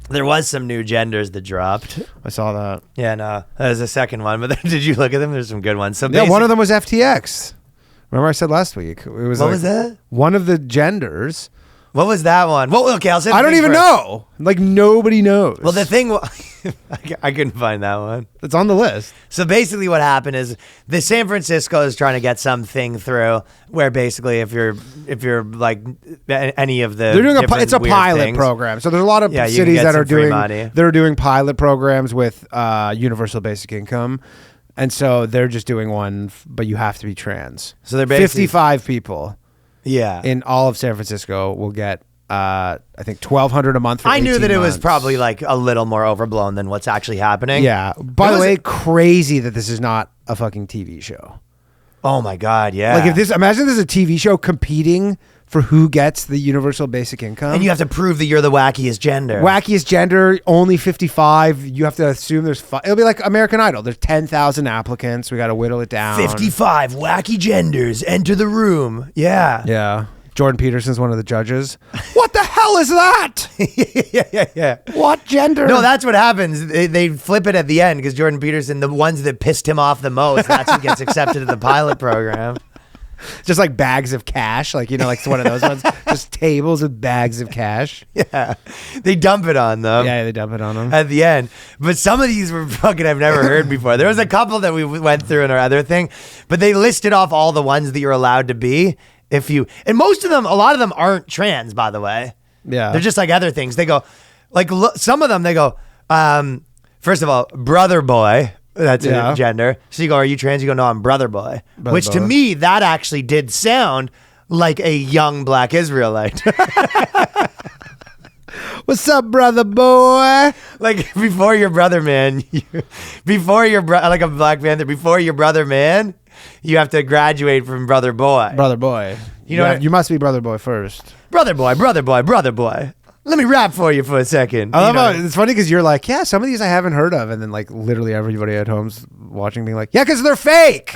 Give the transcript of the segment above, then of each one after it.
There was some new genders that dropped. I saw that. Yeah, no, that was the second one. But did you look at them? There's some good ones. So yeah, one of them was FTX. Remember I said last week? It was what was that? One of the genders. What was that one? Well, okay, I'll say. I don't even know. Like nobody knows. Well, the thing, I couldn't find that one. It's on the list. So basically, what happened is the San Francisco is trying to get something through where basically, if you're like any of the, they're doing it's a pilot things, program. So there's a lot of cities that are doing pilot programs with universal basic income. And so they're just doing one, but you have to be trans. So they're basically 55 people. Yeah. In all of San Francisco will get, I think, $1,200 a month for 18 I knew that months. It was probably like a little more overblown than what's actually happening. Yeah. By the way, crazy that this is not a fucking TV show. Oh my God, yeah. Like imagine there's a TV show competing for who gets the universal basic income. And you have to prove that you're the wackiest gender. Wackiest gender, only 55. You have to assume there's it'll be like American Idol. There's 10,000 applicants. We got to whittle it down. 55 wacky genders enter the room. Yeah. Yeah. Jordan Peterson's one of the judges. What the hell is that? Yeah. What gender? No, that's what happens. They flip it at the end because Jordan Peterson, the ones that pissed him off the most, that's who gets accepted to the pilot program. Just like bags of cash, like, like one of those ones. Just tables with bags of cash. Yeah. They dump it on them. Yeah, they dump it on them. At the end. But some of these were fucking I've never heard before. There was a couple that we went through in our other thing, but they listed off all the ones that you're allowed to be and most of them, a lot of them aren't trans, by the way. Yeah. They're just like other things. They go, like, some of them, they go, first of all, brother boy. That's a gender. So you go, are you trans? You go, no, I'm brother boy. Which to me, that actually did sound like a young black Israelite. What's up, brother boy? Like before your brother man, like a Black Panther, before your brother man, you have to graduate from brother boy. Brother boy. You must be brother boy first. Brother boy, brother boy, brother boy. Let me rap for you for a second. I love how it's funny because you're like, yeah, some of these I haven't heard of. And then like literally everybody at home's watching being like, yeah, because they're fake.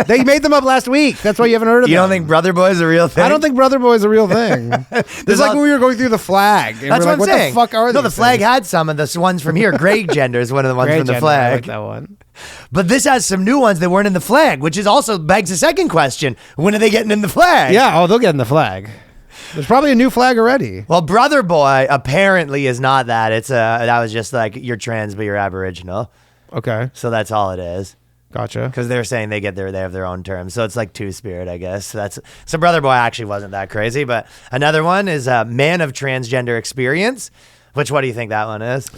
They made them up last week. That's why you haven't heard of them. You don't think Brother Boy is a real thing? I don't think Brother Boy is a real thing. It's like when we were going through the flag. And that's we're like, what I'm saying. The fuck are these? No, the flag had some of the ones from here. Grey gender is one of the ones from the flag. I like that one. But this has some new ones that weren't in the flag, which is also begs the second question. When are they getting in the flag? Yeah, they'll get in the flag. There's probably a new flag already. Well, Brother Boy apparently is not that. It's that was just like you're trans, but you're Aboriginal. Okay. So that's all it is. Gotcha. Because they're saying they have their own terms. So it's like Two-Spirit, I guess. So Brother Boy actually wasn't that crazy. But another one is Man of Transgender Experience. What do you think that one is?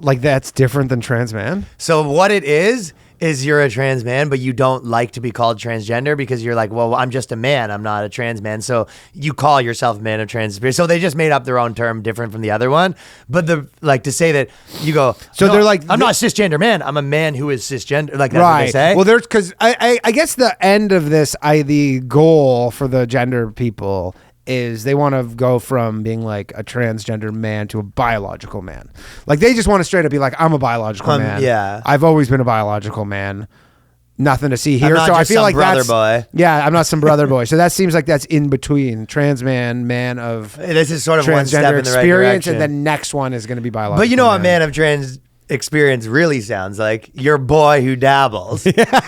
Like that's different than trans man? So what it is you're a trans man, but you don't like to be called transgender because you're like, well, I'm just a man. I'm not a trans man. So you call yourself man of trans experience. So they just made up their own term different from the other one. But to say that you go, so they're like, I'm not a cisgender man. I'm a man who is cisgender. Like that's right. what they say. Well, because I guess the end of this, the goal for the gender people is they want to go from being like a transgender man to a biological man. Like they just want to straight up be like, I'm a biological man. Yeah. I've always been a biological man. Nothing to see here. I'm not so just I feel some like brother that's boy. Yeah, I'm not some brother boy. So that seems like that's in between trans man of this is sort of one step in the right direction. And the next one is going to be biological. But you know what man of trans experience really sounds like? Your boy who dabbles. Yeah.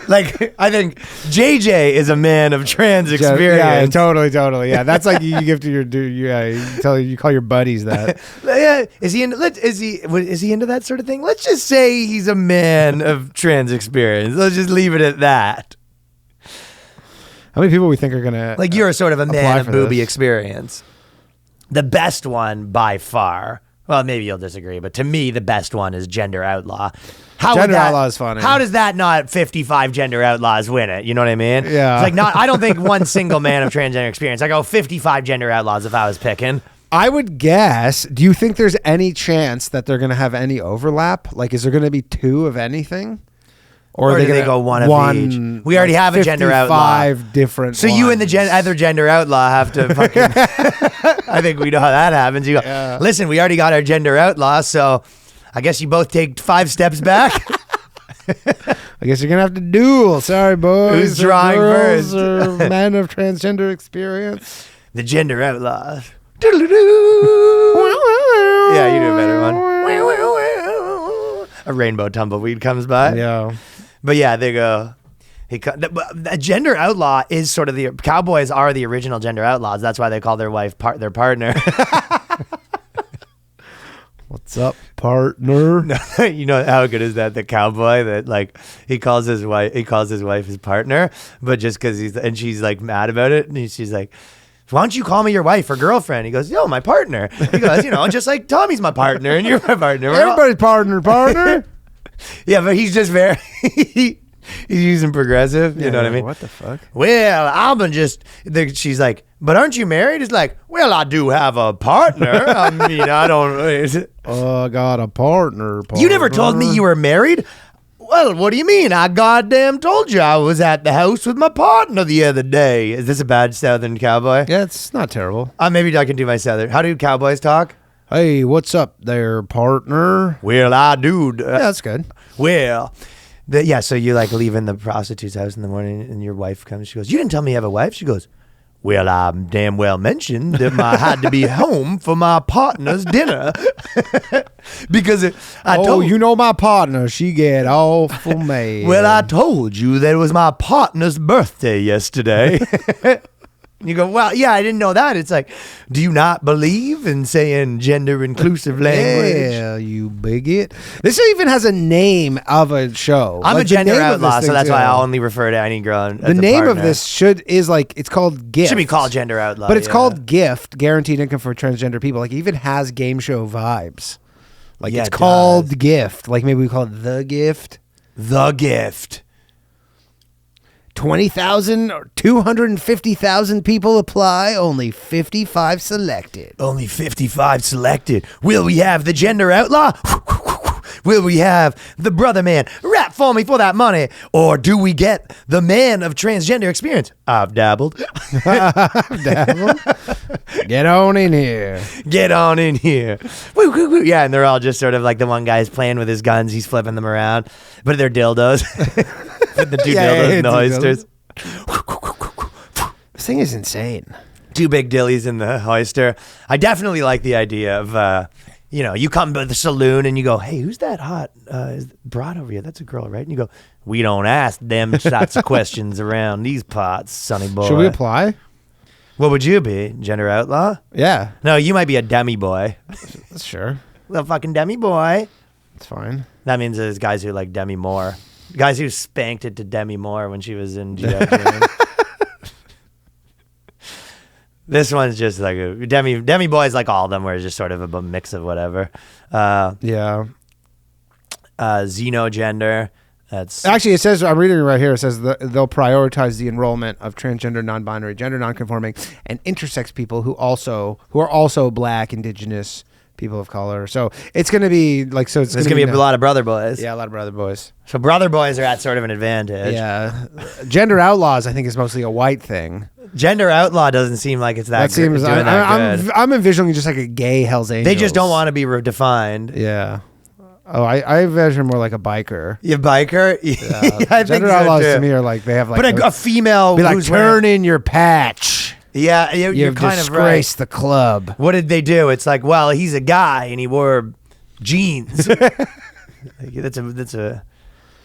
Like I think JJ is a man of trans experience. Yeah, totally. Yeah, that's like you give to your dude. Yeah, you call your buddies that. Yeah, is he into that sort of thing? Let's just say he's a man of trans experience. Let's just leave it at that. How many people we think are gonna like you're sort of a man of booby experience? The best one by far. Well, maybe you'll disagree, but to me, the best one is Gender Outlaw. Gender Outlaw is funny. How does that not 55 Gender Outlaws win it? You know what I mean? Yeah. It's like I don't think one single man of transgender experience. I go 55 Gender Outlaws if I was picking. I would guess. Do you think there's any chance that they're going to have any overlap? Like, is there going to be two of anything? Or do they go one of each? We already have a Gender Outlaw. 55 different So ones. you and the other Gender Outlaw have to fucking... I think we know how that happens. You go, listen, we already got our Gender Outlaw, so I guess you both take 5 steps back. I guess you're going to have to duel. Sorry, boys. Who's drawing first? Or men of transgender experience. The Gender Outlaws. a rainbow tumbleweed comes by. Yeah. But yeah, they go. The gender outlaw is sort of the cowboys are the original gender outlaws. That's why they call their wife their partner. What's up, partner? You know how good is that? The cowboy that like he calls his wife his partner, but just because she's like mad about it, and she's like, why don't you call me your wife or girlfriend? He goes, no, my partner. He goes, just like Tommy's my partner and you're my partner. Everybody's partner. Yeah, but he's just very he's using progressive. You know what I mean? What the fuck? Well, I've been she's like, but aren't you married? It's like, well, I do have a partner. I mean, I don't. I got a partner. You never told me you were married. Well, what do you mean? I goddamn told you I was at the house with my partner the other day. Is this a bad Southern cowboy? Yeah, it's not terrible. Maybe I can do my Southern. How do cowboys talk? Hey, what's up there, partner? Well, I do. Yeah, that's good. Well, so you like leaving the prostitute's house in the morning and your wife comes. She goes, you didn't tell me you have a wife? She goes, well, I damn well mentioned that I had to be home for my partner's dinner. Because I told you know my partner, she get awful mad. Well, I told you that it was my partner's birthday yesterday. You go, well, yeah, I didn't know that. It's like, do you not believe in saying gender inclusive language? Yeah, you bigot. This even has a name of a show. I'm a gender outlaw, so that's why I only refer to any girl. The name of this it's called Gift. Should be called Gender Outlaw. But it's called Gift, Guaranteed Income for Transgender People. Like, it even has game show vibes. Like, it's called Gift. Like, maybe we call it The Gift. The Gift. 20,000 or 250,000 people apply, only 55 selected. Only 55 selected. Will we have the gender outlaw? Will we have the brother man? Rap for me for that money. Or do we get the man of transgender experience? I've dabbled. Get on in here. Get on in here. Woo, woo, woo. Yeah, and they're all just sort of like the one guy's playing with his guns. He's flipping them around. But they're dildos. The two dildos in the hoisters. This thing is insane. Two big dillies in the hoister. I definitely like the idea of, you come to the saloon and you go, hey, who's that hot broad over here? That's a girl, right? And you go, we don't ask them lots of questions around these parts, sonny boy. Should we apply? What would you be? Gender outlaw? Yeah. No, you might be a demi boy. Sure. Little fucking demi boy. It's fine. That means there's guys who like Demi Moore. Guys who spanked it to Demi Moore when she was in G.I. Jane. This one's just like a Demi boys, like all of them, were just sort of a mix of whatever. Yeah. Xenogender. That's actually, it says, I'm reading it right here. It says they'll prioritize the enrollment of transgender, non-binary, gender non-conforming, and intersex people who are also Black, Indigenous, people of color. So it's going to be like, so it's going to be a lot of brother boys. Yeah, a lot of brother boys. So brother boys are at sort of an advantage. Yeah. Gender outlaws, I think, is mostly a white thing. Gender outlaw doesn't seem like it's that good. I'm envisioning just like a gay Hell's Angels. They just don't want to be defined. Yeah. Oh, I envision more like a biker. You biker? Yeah. I Gender outlaws to me are like, they have like... But a female be like, turn in your patch. Yeah, you're kind of right. Disgraced the club. What did they do? It's like, well, he's a guy and he wore jeans. That's a.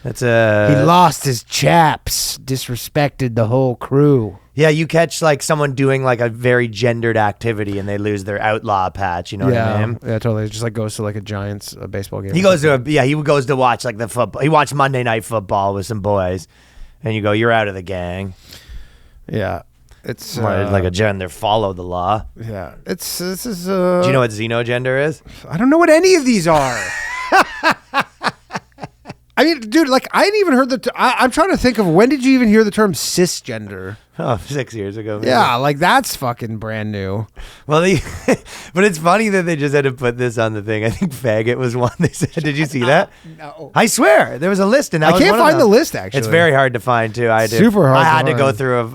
He lost his chaps, disrespected the whole crew. Yeah, you catch like someone doing like a very gendered activity and they lose their outlaw patch. You know what I mean? Yeah, totally. It just like goes to like a Giants baseball game. He goes to watch like the football. He watched Monday Night Football with some boys, and you go, you're out of the gang. Yeah. It's like a gender, follow the law. Yeah, this is. Do you know what xenogender is? I don't know what any of these are. I mean, dude, like I hadn't even heard I'm trying to think of, when did you even hear the term cisgender? Oh, 6 years ago. Maybe. Yeah, like that's fucking brand new. Well, but it's funny that they just had to put this on the thing. I think faggot was one they said. Did you see that? No. I swear there was a list, and I can't find the list. Actually, it's very hard to find too. Super hard. I had to go through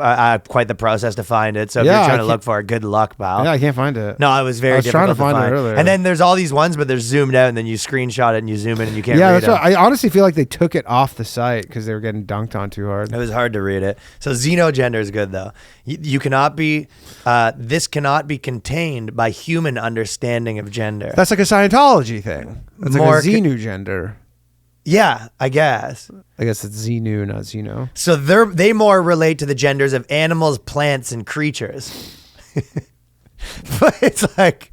quite the process to find it. So if you're trying to look for it, good luck, pal. Yeah, I can't find it. No, it was very difficult trying to find it earlier. And then there's all these ones, but they're zoomed out, and then you screenshot it and you zoom in, and you can't. Yeah, read that's right. I honestly feel like they took it off the site because they were getting dunked on too hard. It was hard to read it. So xenogender is good though. You cannot be. This cannot be contained by human understanding of gender. That's like a Scientology thing. That's like a xenogender. Yeah, I guess. I guess it's Xenu, not Xeno. So they more relate to the genders of animals, plants, and creatures. But it's like,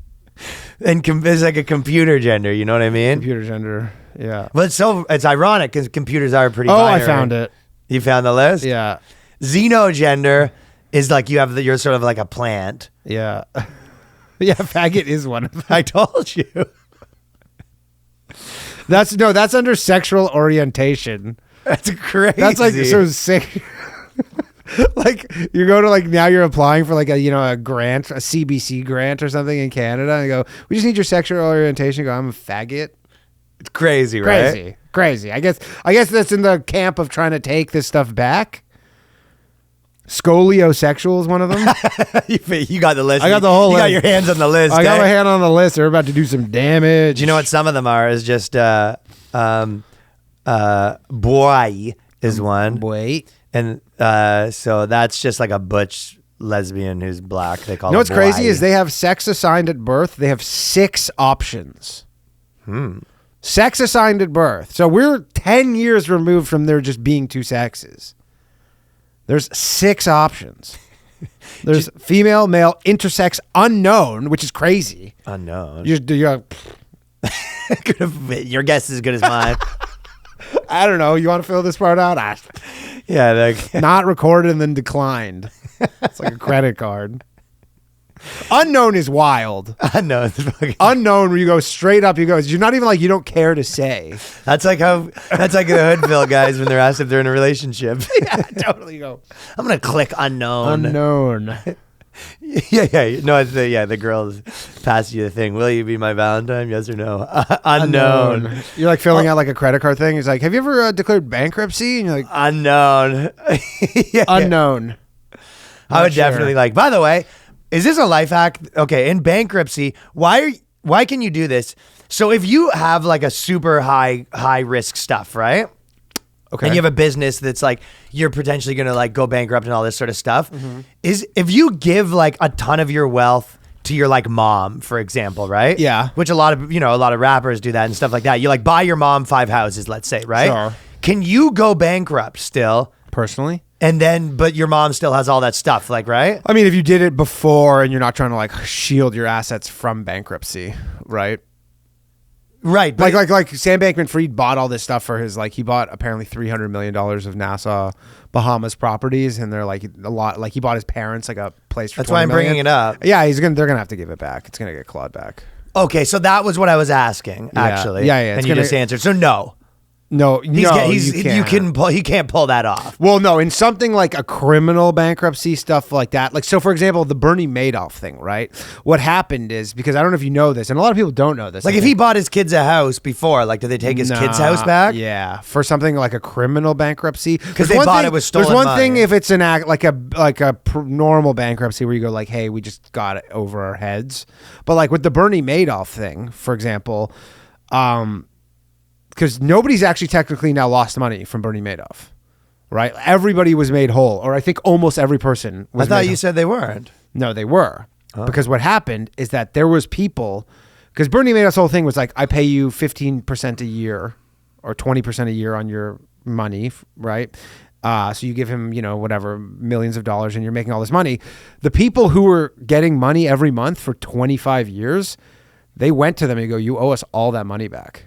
it's like a computer gender. You know what I mean? Computer gender. Yeah. But it's ironic because computers are pretty. Oh, binary. I found it. You found the list? Yeah. Xenogender is like you're sort of like a plant. Yeah. Yeah, faggot is one of them. I told you. That's under sexual orientation. That's crazy. That's like so sick. Like you go to like now you're applying for like a grant, a CBC grant or something in Canada, and you go, we just need your sexual orientation. You go, I'm a faggot. It's crazy, right? Crazy. I guess that's in the camp of trying to take this stuff back. Scoliosexual is one of them. You got the list. I got the whole list. You got your hands on the list. I got my hand on the list. They're about to do some damage. You know what some of them are is just boy is one. Boy. And so that's just like a butch lesbian who's black. They call it. You know what's crazy is they have sex assigned at birth. They have 6 options. Sex assigned at birth. So we're 10 years removed from there just being 2 sexes. There's 6 options. There's female, male, intersex, unknown, which is crazy. Unknown. You're your guess is as good as mine. I don't know. You want to fill this part out? Yeah. Not recorded and then declined. It's like a credit card. Unknown is wild. Unknown where you go straight up. You're not even like you don't care to say. That's like the Hoodville guys when they're asked if they're in a relationship. Yeah, totally. Go. I'm gonna click unknown. Yeah. No, the girls pass you the thing. Will you be my Valentine? Yes or no? Unknown. You're like filling out like a credit card thing. It's like, have you ever declared bankruptcy? And you're like, unknown. Unknown. I would definitely like. By the way. Is this a life hack? Okay, in bankruptcy, why can you do this? So if you have like a super high risk stuff, right? Okay. And you have a business that's like you're potentially going to like go bankrupt and all this sort of stuff. Mm-hmm. Is if you give like a ton of your wealth to your like mom, for example, right? Yeah. Which a lot of rappers do that and stuff like that. You like buy your mom 5 houses, let's say, right? Sure. Can you go bankrupt still? Personally? And then, but your mom still has all that stuff, like, right? I mean, if you did it before and you're not trying to like shield your assets from bankruptcy, right? Right. Like Sam Bankman-Fried bought all this stuff for his, like, he bought apparently $300 million of Nassau, Bahamas properties. And they're like a lot, like he bought his parents like a place for That's why I'm bringing it up. Yeah, they're going to have to give it back. It's going to get clawed back. Okay. So that was what I was asking, actually. Yeah. And you just answered. So no. No, he can't pull that off. Well, no, in something like a criminal bankruptcy, stuff like that. Like, so for example, the Bernie Madoff thing, right? What happened is, because I don't know if you know this, and a lot of people don't know this. Like, if he bought his kids a house before, like, did they take his kids' house back? Yeah, for something like a criminal bankruptcy, because they bought it with stolen money. There's one thing if it's an act like a normal bankruptcy where you go like, hey, we just got it over our heads, but like with the Bernie Madoff thing, for example, because nobody's actually technically now lost money from Bernie Madoff, right? Everybody was made whole, or I think almost every person was. I thought you said they weren't. No, they were. Oh. Because what happened is that there was people, because Bernie Madoff's whole thing was like, I pay you 15% a year or 20% a year on your money, right? So you give him, whatever, millions of dollars and you're making all this money. The people who were getting money every month for 25 years, they went to them and go, you owe us all that money back.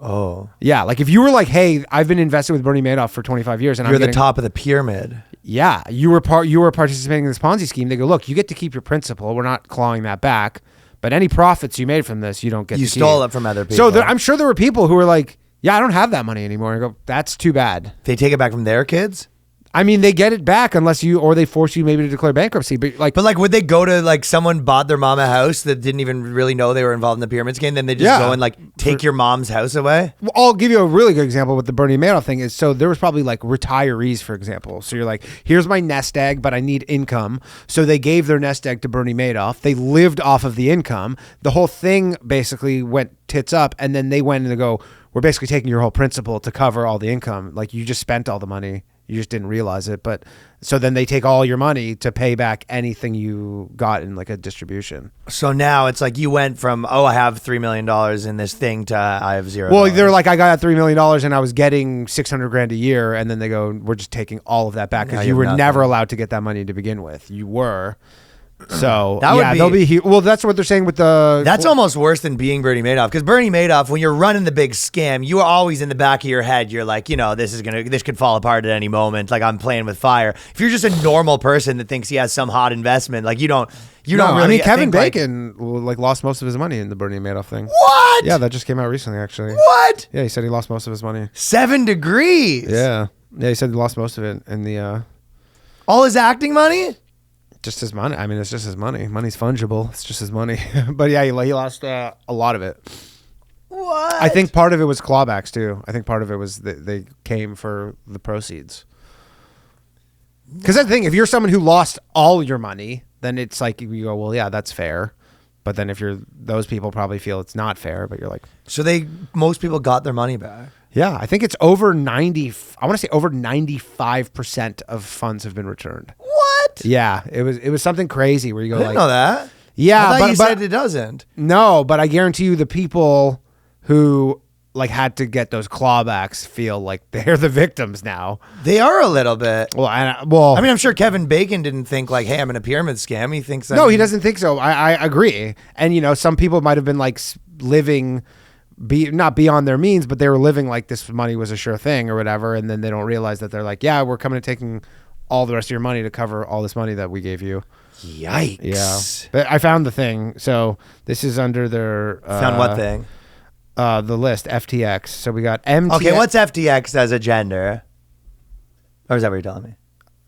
Oh. Yeah, like if you were like, hey, I've been invested with Bernie Madoff for 25 years and you're the top of the pyramid. Yeah, you were participating in this Ponzi scheme. They go, look, you get to keep your principal. We're not clawing that back. But any profits you made from this, you don't get to keep. You stole it from other people. So I'm sure there were people who were like, yeah, I don't have that money anymore. And I go, that's too bad. They take it back from their kids? I mean, they get it back unless or they force you maybe to declare bankruptcy. But would they go to like someone bought their mom a house that didn't even really know they were involved in the pyramid scheme? Then they just go and like take your mom's house away? Well, I'll give you a really good example with the Bernie Madoff thing is, so there was probably like retirees, for example. So you're like, here's my nest egg, but I need income. So they gave their nest egg to Bernie Madoff. They lived off of the income. The whole thing basically went tits up. And then they went and they go, we're basically taking your whole principal to cover all the income. Like you just spent all the money. You just didn't realize it. But so then they take all your money to pay back anything you got in like a distribution. So now it's like you went from, I have $3 million in this thing to I have $0. Well, they're like, I got $3 million and I was getting $600,000 a year. And then they go, we're just taking all of that back because you were never allowed to get that money to begin with. You were. So they'll be huge. Well, that's what they're saying with the. That's almost worse than being Bernie Madoff, because Bernie Madoff, when you're running the big scam, you are always in the back of your head. You're like, this could fall apart at any moment. Like, I'm playing with fire. If you're just a normal person that thinks he has some hot investment, like you don't really. I mean, Kevin Bacon lost most of his money in the Bernie Madoff thing. What? Yeah, that just came out recently, actually. What? Yeah, he said he lost most of his money. 7 degrees. Yeah, he said he lost most of it in the. All his acting money. Just his money. I mean, it's just his money. Money's fungible. It's just his money. But yeah, he lost a lot of it. What? I think part of it was clawbacks too. I think part of it was that they came for the proceeds. Because that's the thing. If you're someone who lost all your money, then it's like you go, well, yeah, that's fair. But then if those people probably feel it's not fair, but you're like. So most people got their money back. Yeah, I think it's over 90. I want to say over 95% of funds have been returned. What? Yeah, it was something crazy where you go, I didn't know that. Yeah, I thought you said it doesn't. No, but I guarantee you the people who like had to get those clawbacks feel like they're the victims now. They are a little bit. Well, I mean, I'm sure Kevin Bacon didn't think like, hey, I'm in a pyramid scam. He thinks that. No, he doesn't think so. I agree. And some people might have been like living. Not beyond their means, but they were living like this money was a sure thing or whatever, and then they don't realize that they're like, yeah, we're coming and taking all the rest of your money to cover all this money that we gave you. Yikes. Yeah. But I found the thing. So this is under their... found what thing? The list, FTX. So we got MTX. Okay, what's FTX as a gender? Or is that what you're telling me?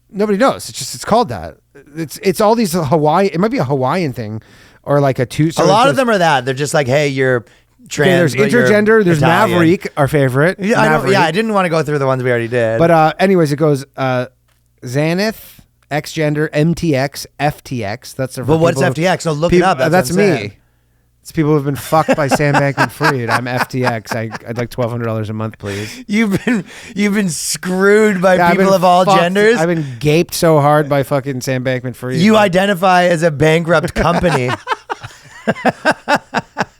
Nobody knows. It's called that. It's all these Hawaii... It might be a Hawaiian thing or like a two... So a lot of them are that. They're just like, hey, you're... Trans, there's intergender. There's Italian. Maverick, our favorite. Yeah, I didn't want to go through the ones we already did. But anyways, it goes Xanath, X-gender, MTX, FTX. That's But what's FTX? So look it up. That's me. It's people who've been fucked by Sam Bankman-Fried. I'm FTX. I'd like $1,200 a month, please. You've been screwed by people of all genders. I've been gaped so hard by fucking Sam Bankman-Fried. You identify as a bankrupt company.